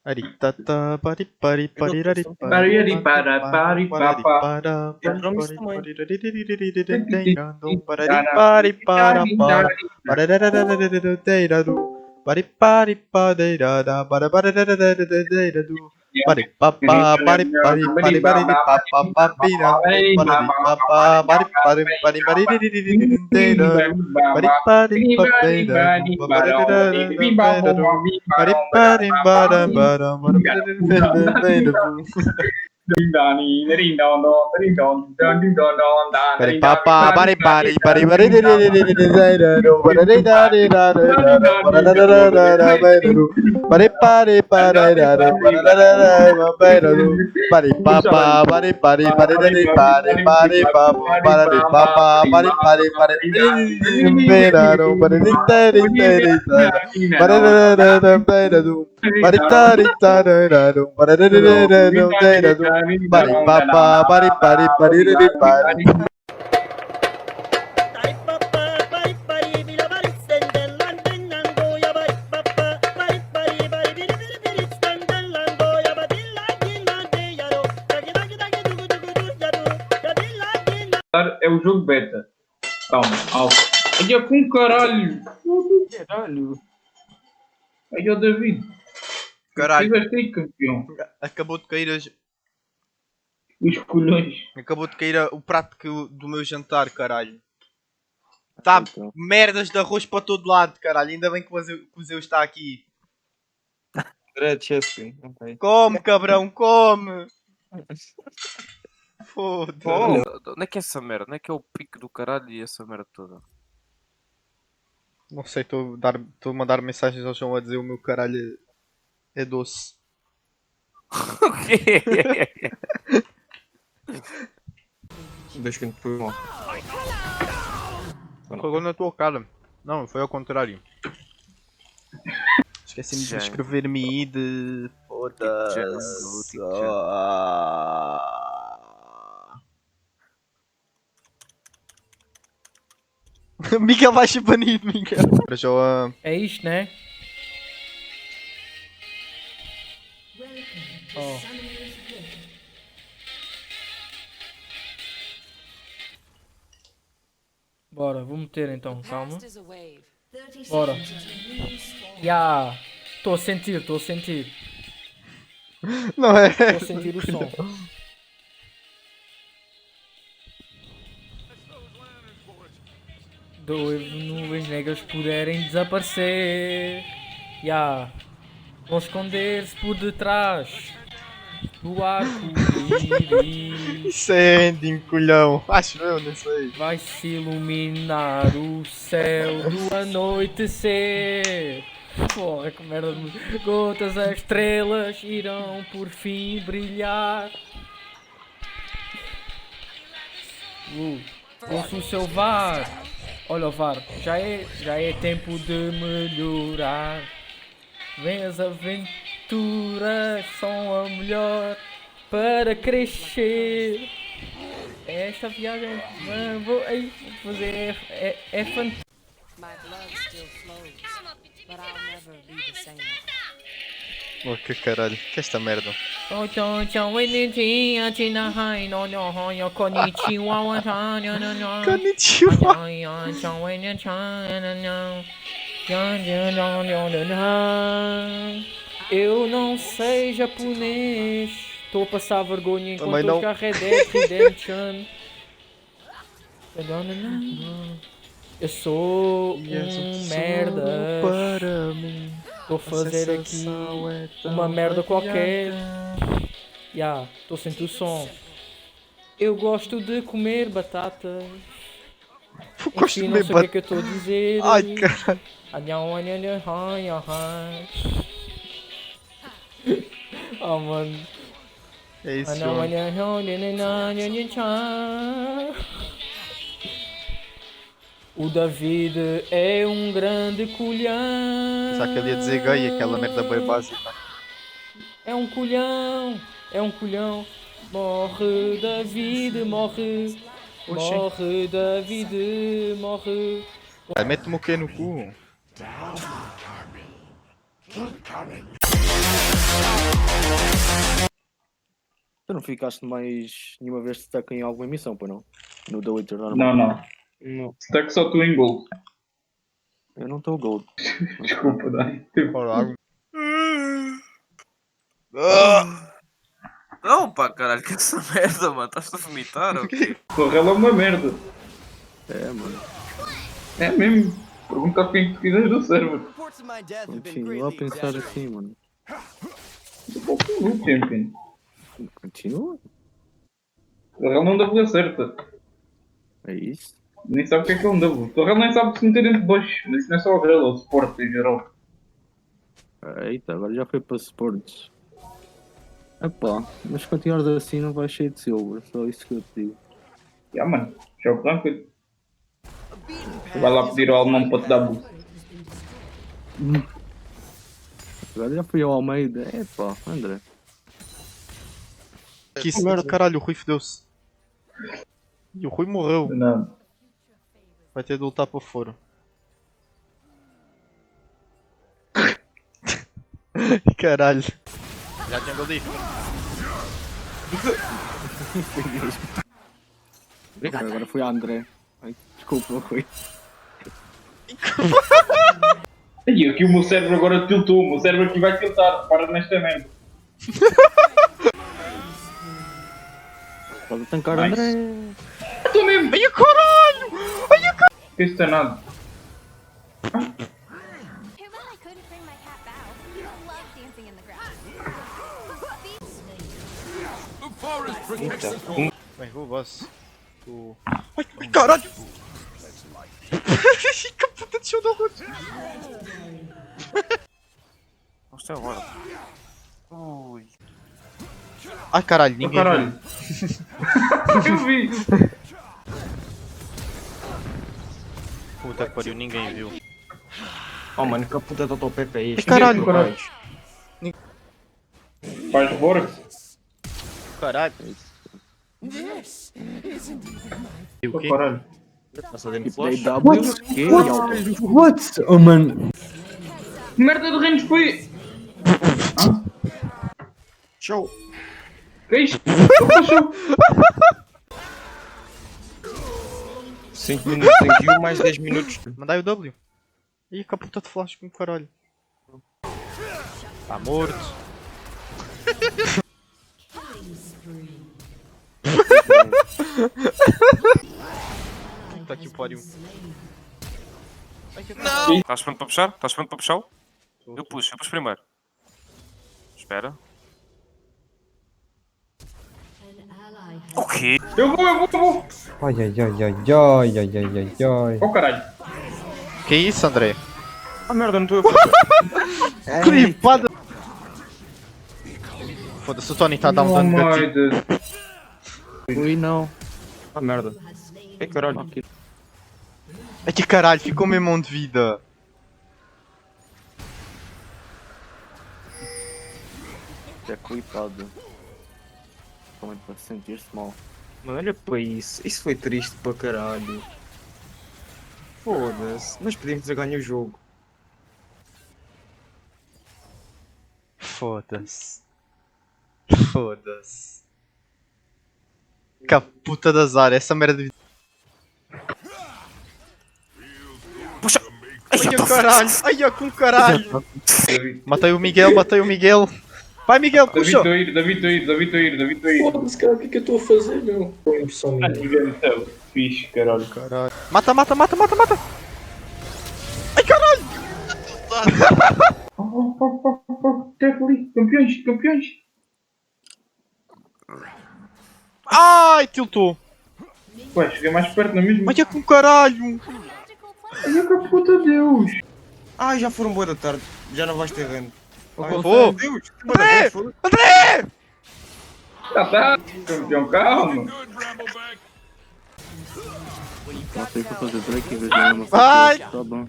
Aritata, pari pari pari rari Pari para pari papa. Entramos também. pari pari para para pari pari padeirada para pari papa pari pari pari pari papa papira pari papa pari pari pari pari pari pari papeira pari pari para para pari papa pari pari pari pari pari pari para pari papa pari pari pari pari pari papa pari papa pari pari pari verano pari pari papa pari pari pari pari É o jogo beta. Calma, alfa. Aí é com caralho. Caralho. Aí é o David. Caralho, Tiveste aí, campeão. acabou de cair Os colhões. acabou de cair o prato do meu jantar, caralho. Tá Então. merdas de arroz para todo lado, caralho. Ainda bem que o Zeus está aqui. Red Chesky. Ok. Come, cabrão, come! Foda-se. Olha, onde é que é essa merda? Onde é que é o pico do caralho e essa merda toda? Não sei, estou a mandar mensagens ao João a dizer o meu caralho é doce. O quê? Deixa que não foi mal. Foi na tua cara. Não, foi ao contrário. Esqueci-me de Já. escrever mi de... Foda-se. Já. Miguel vai ser banido, Miguel. Já, É isto, né? Oh. Bora, vou meter então, calma. Bora. Ya! Estou a sentir, estou a sentir. não é? Estou a sentir o som. Dois nuvens negras puderem desaparecer. Ya! Vão esconder-se por detrás do arco-íris. Isso é ending, colhão. Acho eu, não sei. Vai-se iluminar o céu do anoitecer. Porra, que merda de música. Gotas as estrelas irão por fim brilhar. Ouço o seu VAR. Olha o VAR, já é tempo de melhorar. Vem as aventuras, são a melhor para crescer. Esta viagem vou fazer é fantástico. My blood still flows, but I'll never be the same. Oh, que caralho, que é esta merda? Konnichiwa. Eu não sei japonês. Estou a passar vergonha enquanto Também estou não. a jogar Red Dead Redemption. Eu sou merda. Para mim. Estou a fazer aqui uma merda qualquer. Ya, estou a sentir o som. Eu gosto de comer batatas. Gosto de Enfim, não comer sei o que é que eu estou a dizer. Ai, caralho. Oh, mano. É isso, João. O David é um grande colhão. Já que ele ia dizer gay, aquela merda bem básica. É um colhão, é um colhão. Morre David, morre. Oxê. Morre David, morre. Mete-me o que no cu? Tu não ficaste mais nenhuma vez destaque em alguma missão, pô não? No The Witcher normal? Não. Não. Está que só tu em gol. Eu não estou gold. Desculpa, Dani. Caralho. Não, pá, caralho, que essa merda, mano. Estás a vomitar ou quê? Porra, ela é uma merda. É, mano. É mesmo. Pergunta a quem tu quiseres do server. Reports of my death have been Continua a greatly pensar exaggerated. assim, mano. Do champion. Continua. Ela não dá a certa. É isso. Nem sabe o que é um double. O Real nem sabe se meter entre dois. Mas isso não é só o Real, é o suporte em geral. Eita, agora já foi para sports. Epá, mas se continuares assim não vais cheio de silver, só isso que eu te digo. Mano, jogo tranquilo. Vai lá pedir ao alemão para te dar boost. Agora já fui ao Almeida. Epá, André. Que isso, merda, caralho, o Rui fodeu-se. E o Rui morreu. Não. Vai ter de lutar para fora. Caralho. Já tinha gol Agora fui a André. Ai, desculpa, Rui. E aqui o meu cérebro agora tiltou. O meu cérebro aqui vai tiltar. Para nesta merda. Estás a tancar Nice. André. Estou mesmo. Ai, caralho! Que isso é nada. Too bad I couldn't bring my cat Bao. I love dancing in the grass. Bem, vou boss. Ai, caralho! Que puta de show da rua! Vamos ter agora. Ui. Ai, caralho, Oh, ninguém caralho. Eu vi. Puta que pariu, ninguém viu. Oh mano, que puta de autopepe é isto? Caralho, caralho. Faz Borg. Caralho. E o Oh, quê? caralho. Passa dentro de W, que e auto. What? Oh, mano. Que merda de reinos foi? Show. Que é isto? Show. 5 minutos em kill, mais 10 minutos. Mandai o W. Ih, que puta de flash com caralho. Tá morto. Puta que pariu. Estás pronto para puxar? Estás pronto para puxar? Eu puxo primeiro. Espera. O quê? Eu vou. Ai ai ai ai ai ai ai ai ai. Oh, caralho. Que isso, André? Ah merda, não estou a fazer. Clipada! Foda-se, o Tony tá a dar um Oh dano my negativo. Deus. Ui, não. Ah merda. É caralho. Ai que caralho, ficou mesmo um de vida. É clipado. Como é para sentir-se mal. Mano, olha para isso. Isso foi triste para caralho. Foda-se. Nós podíamos ter ganho o jogo. Foda-se. Foda-se. Que a puta de azar, essa merda de. Puxa! Ai o caralho, ai ó com caralho. David. Matei o Miguel. Vai Miguel, puxa! David, estou a ir. Foda-se, cara, o que é que eu estou a fazer, meu? Foi impressão minha. Então, fixe, caralho. Caralho. Mata! Ai caralho! Campeões. Ai, tiltou! Ué, cheguei mais perto na mesma. Ai com caralho! Magical play. Ai, que puta Deus. Ah, já foram boa da tarde. Já não vais ter rende. Ai, Vou! Deus! André! Foda-se. André! Tá. Campeão, calma. Não sei o que fazer break em vez de uma Vai! Tá bom.